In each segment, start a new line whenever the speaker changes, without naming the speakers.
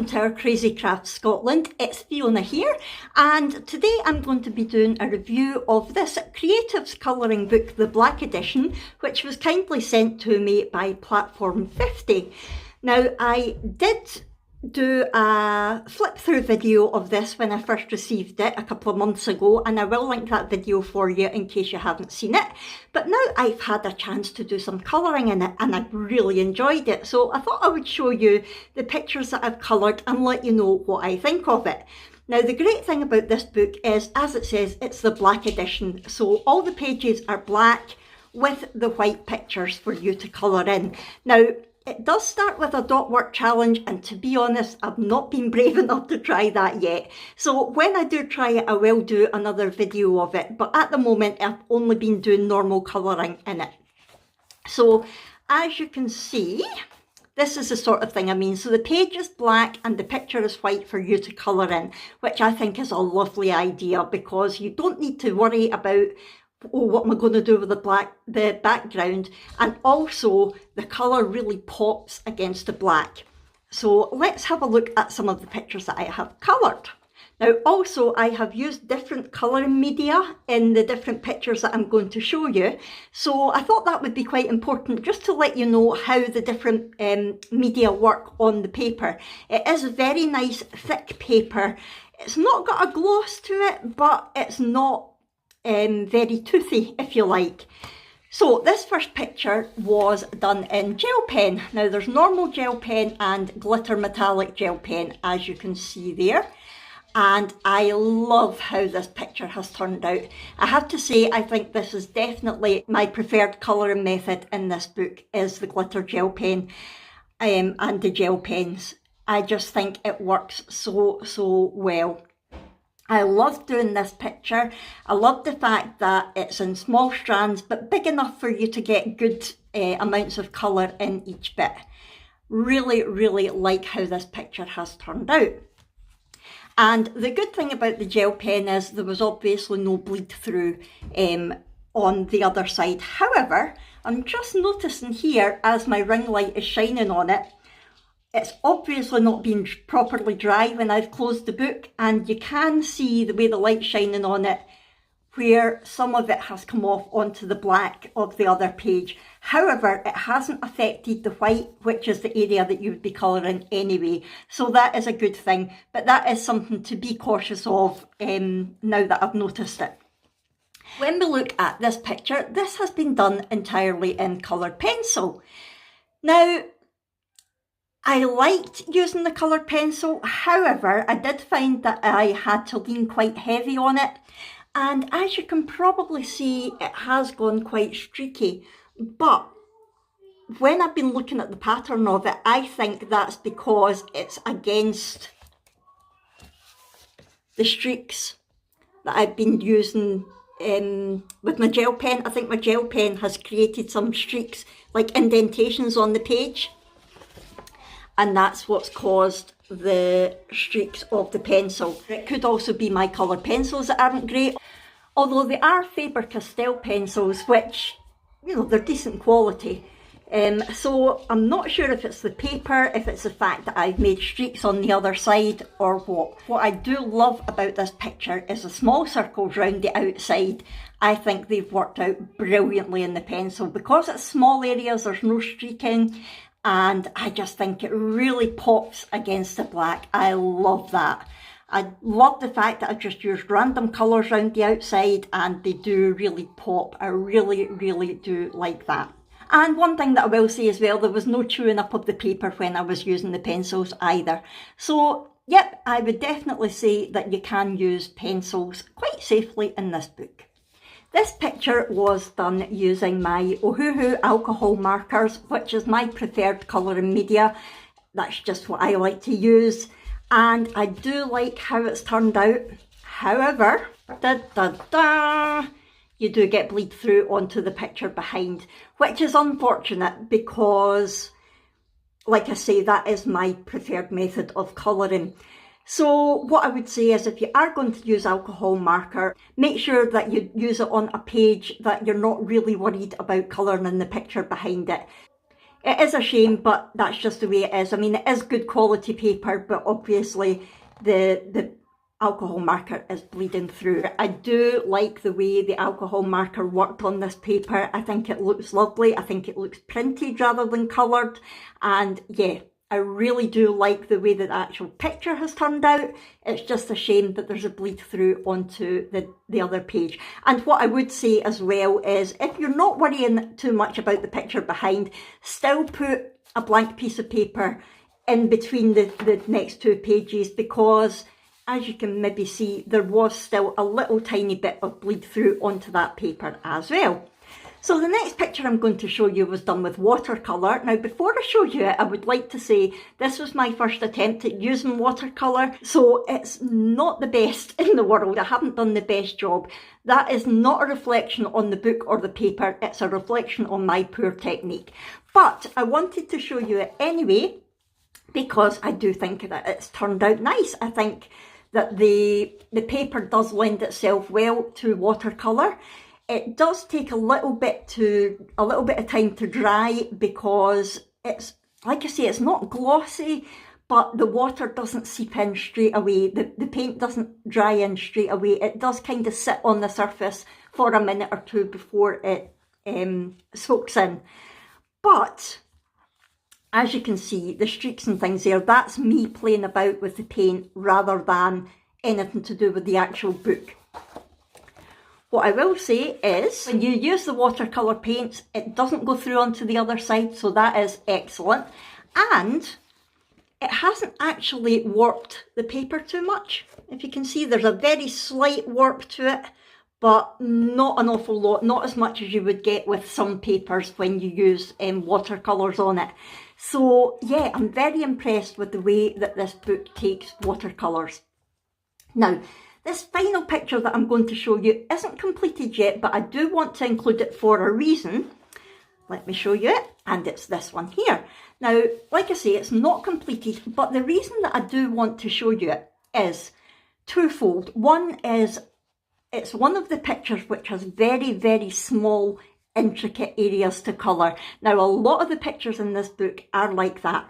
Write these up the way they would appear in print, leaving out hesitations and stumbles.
welcome to our Crazy Crafts Scotland. It's Fiona here, and today I'm going to be doing a review of this Creatives colouring book, the Black Edition, which was kindly sent to me by Platform 50. Now, I did do a flip through video of this when I first received it a couple of months ago, and I will link that video for you in case you haven't seen it. But now I've had a chance to do some colouring in it and I've really enjoyed it, so I thought I would show you the pictures that I've coloured and let you know what I think of it. Now, the great thing about this book is, as it says, it's the Black Edition, so all the pages are black with the white pictures for you to colour in. Now, it does start with a dot work challenge, and to be honest, I've not been brave enough to try that yet. So when I do try it, I will do another video of it, but at the moment I've only been doing normal colouring in it. So as you can see, this is the sort of thing I mean. So the page is black and the picture is white for you to colour in, which I think is a lovely idea, because you don't need to worry about, oh, what am I going to do with the background, and also the colour really pops against the black. So let's have a look at some of the pictures that I have coloured. Now, also I have used different colouring media in the different pictures that I'm going to show you, so I thought that would be quite important just to let you know how the different media work on the paper. It is very nice thick paper. It's not got a gloss to it, but it's not very toothy, if you like. So this first picture was done in gel pen. Now, there's normal gel pen and glitter metallic gel pen, as you can see there, and I love how this picture has turned out. I have to say, I think this is definitely my preferred colouring method in this book, is the glitter gel pen and the gel pens. I just think it works so well. I love doing this picture. I love the fact that it's in small strands, but big enough for you to get good amounts of colour in each bit. Really like how this picture has turned out. And the good thing about the gel pen is there was obviously no bleed through on the other side. However, I'm just noticing here, as my ring light is shining on it, it's obviously not been properly dry when I've closed the book, and you can see the way the light's shining on it, where some of it has come off onto the black of the other page. However, it hasn't affected the white, which is the area that you would be colouring anyway. So that is a good thing, but that is something to be cautious of now that I've noticed it. When we look at this picture, this has been done entirely in coloured pencil. Now, I liked using the coloured pencil, however, I did find that I had to lean quite heavy on it, and as you can probably see, it has gone quite streaky. But when I've been looking at the pattern of it, I think that's because it's against the streaks that I've been using with my gel pen. I think my gel pen has created some streaks, like indentations on the page, and that's what's caused the streaks of the pencil. It could also be my coloured pencils that aren't great, although they are Faber-Castell pencils, which, you know, they're decent quality. So I'm not sure if it's the paper, if it's the fact that I've made streaks on the other side, or what. What I do love about this picture is the small circles round the outside. I think they've worked out brilliantly in the pencil. Because it's small areas, there's no streaking, and I just think it really pops against the black. I love that. I love the fact that I've just used random colours around the outside and they do really pop. I really do like that. And one thing that I will say as well, there was no chewing up of the paper when I was using the pencils either. So, yep, I would definitely say that you can use pencils quite safely in this book. This picture was done using my Ohuhu alcohol markers, which is my preferred colouring media. That's just what I like to use, and I do like how it's turned out. However, you do get bleed through onto the picture behind, which is unfortunate because, like I say, that is my preferred method of colouring. So what I would say is, if you are going to use alcohol marker, make sure that you use it on a page that you're not really worried about colouring in the picture behind it. It is a shame, but that's just the way it is. I mean, it is good quality paper, but obviously the alcohol marker is bleeding through. I do like the way the alcohol marker worked on this paper. I think it looks lovely. I think it looks printed rather than coloured. And yeah, I really do like the way that the actual picture has turned out. It's just a shame that there's a bleed through onto the other page. And what I would say as well is, if you're not worrying too much about the picture behind, still put a blank piece of paper in between the next two pages, because as you can maybe see, there was still a little tiny bit of bleed through onto that paper as well. So the next picture I'm going to show you was done with watercolour. Now, before I show you it, I would like to say this was my first attempt at using watercolour, so it's not the best in the world. I haven't done the best job. That is not a reflection on the book or the paper, it's a reflection on my poor technique. But I wanted to show you it anyway, because I do think that it's turned out nice. I think that the paper does lend itself well to watercolour. It does take a little bit of time to dry, because it's, like I say, it's not glossy, but the water doesn't seep in straight away. The paint doesn't dry in straight away. It does kind of sit on the surface for a minute or two before it soaks in. But as you can see, the streaks and things there, that's me playing about with the paint rather than anything to do with the actual book. What I will say is, when you use the watercolour paints, it doesn't go through onto the other side, so that is excellent. And it hasn't actually warped the paper too much. If you can see, there's a very slight warp to it, but not an awful lot, not as much as you would get with some papers when you use watercolours on it. So yeah, I'm very impressed with the way that this book takes watercolours. Now, this final picture that I'm going to show you isn't completed yet, but I do want to include it for a reason. Let me show you it, and it's this one here. Now, like I say, it's not completed, but the reason that I do want to show you it is twofold. One is, it's one of the pictures which has very, very small, intricate areas to colour. Now, a lot of the pictures in this book are like that.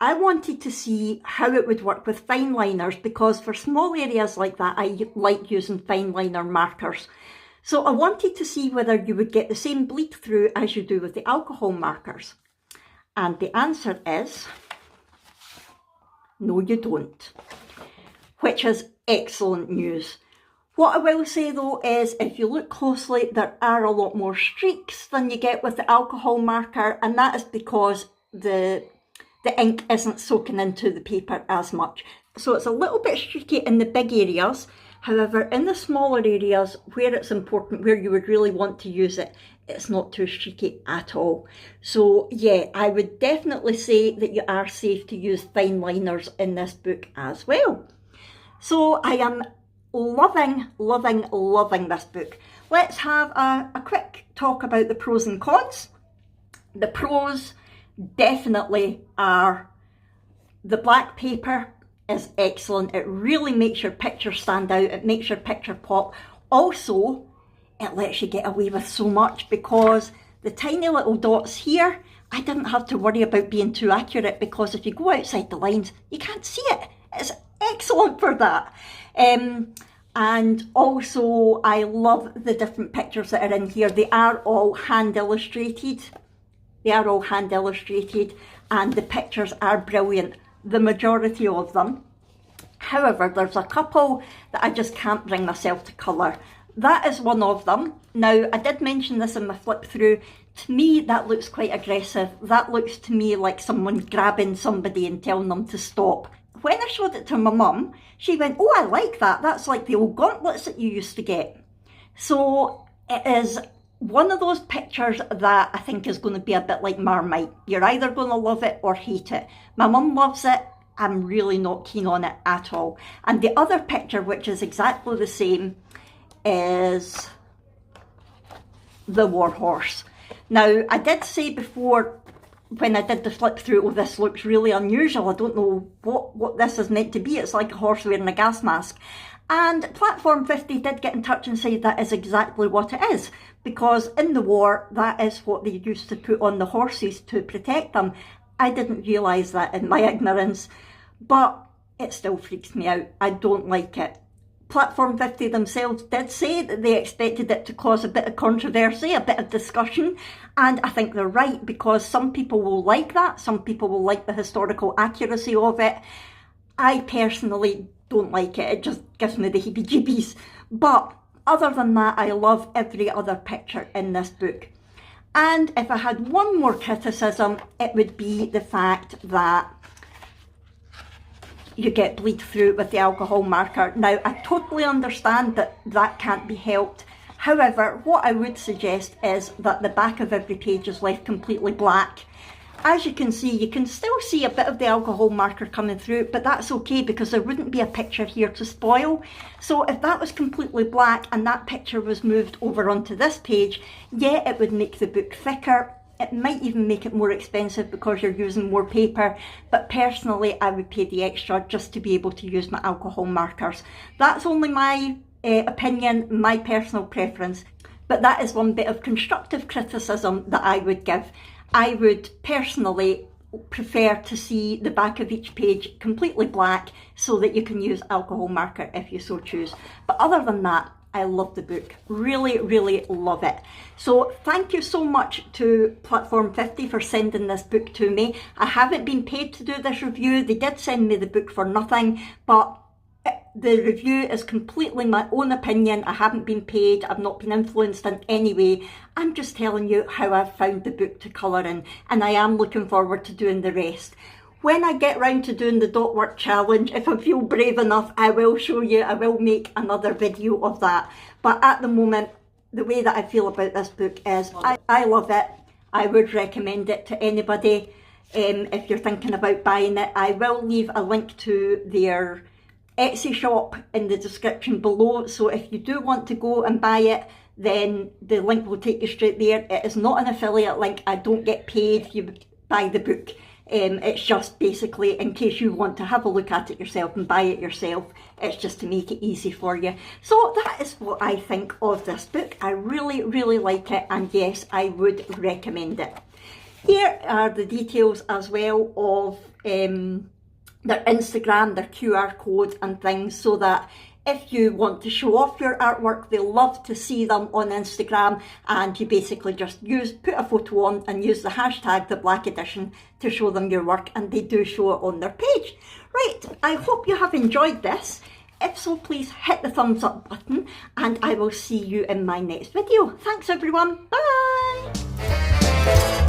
I wanted to see how it would work with fine liners, because for small areas like that, I like using fine liner markers. So I wanted to see whether you would get the same bleed through as you do with the alcohol markers. And the answer is, no, you don't, which is excellent news. What I will say though is, if you look closely, there are a lot more streaks than you get with the alcohol marker, and that is because the ink isn't soaking into the paper as much. So it's a little bit streaky in the big areas. However, in the smaller areas where it's important, where you would really want to use it, it's not too streaky at all. So yeah, I would definitely say that you are safe to use fine liners in this book as well. So I am loving, loving, loving this book. Let's have a quick talk about the pros and cons. The pros definitely are, the black paper is excellent. It really makes your picture stand out. It makes your picture pop. Also, it lets you get away with so much, because the tiny little dots here, I didn't have to worry about being too accurate, because if you go outside the lines, you can't see it. It's excellent for that. And also, I love the different pictures that are in here. They are all hand illustrated. And the pictures are brilliant, the majority of them. However, there's a couple that I just can't bring myself to colour. That is one of them. Now, I did mention this in my flip through. To me, that looks quite aggressive. That looks to me like someone grabbing somebody and telling them to stop. When I showed it to my mum, she went, "Oh, I like that. That's like the old gauntlets that you used to get." So it is one of those pictures that I think is going to be a bit like Marmite. You're either going to love it or hate it. My mum loves it. I'm really not keen on it at all. And the other picture, which is exactly the same, is the warhorse. Now, I did say before, when I did the flip through, oh, this looks really unusual. I don't know what this is meant to be. It's like a horse wearing a gas mask. And Platform 50 did get in touch and say that is exactly what it is, because in the war, that is what they used to put on the horses to protect them. I didn't realise that in my ignorance, but it still freaks me out. I don't like it. Platform 50 themselves did say that they expected it to cause a bit of controversy, a bit of discussion, and I think they're right, because some people will like that, some people will like the historical accuracy of it. I personally don't like it, it just gives me the heebie-jeebies. But other than that, I love every other picture in this book. And if I had one more criticism, it would be the fact that you get bleed through with the alcohol marker. Now, I totally understand that that can't be helped. However, what I would suggest is that the back of every page is left completely black. As you can still see a bit of the alcohol marker coming through, but that's okay because there wouldn't be a picture here to spoil. So if that was completely black and that picture was moved over onto this page, yeah, it would make the book thicker. It might even make it more expensive because you're using more paper, but personally I would pay the extra just to be able to use my alcohol markers. That's only my opinion, my personal preference, but that is one bit of constructive criticism that I would give. I would personally prefer to see the back of each page completely black so that you can use alcohol marker if you so choose. But other than that, I love the book, really, really love it. So thank you so much to Platform 50 for sending this book to me. I haven't been paid to do this review. They did send me the book for nothing, but the review is completely my own opinion. I haven't been paid, I've not been influenced in any way. I'm just telling you how I've found the book to colour in, and I am looking forward to doing the rest. When I get round to doing the dot work challenge, if I feel brave enough, I will show you, I will make another video of that. But at the moment, the way that I feel about this book is I love it. I would recommend it to anybody if you're thinking about buying it. I will leave a link to their Etsy shop in the description below, so if you do want to go and buy it, then the link will take you straight there. It is not an affiliate link, I don't get paid if you buy the book. It's just basically in case you want to have a look at it yourself and buy it yourself. It's just to make it easy for you. So that is what I think of this book. I really, really like it, and yes, I would recommend it. Here are the details as well of their Instagram, their QR code and things, so that if you want to show off your artwork, they love to see them on Instagram, and you basically just put a photo on and use the hashtag The Black Edition to show them your work, and they do show it on their page. Right, I hope you have enjoyed this. If so, please hit the thumbs up button, and I will see you in my next video. Thanks everyone, bye!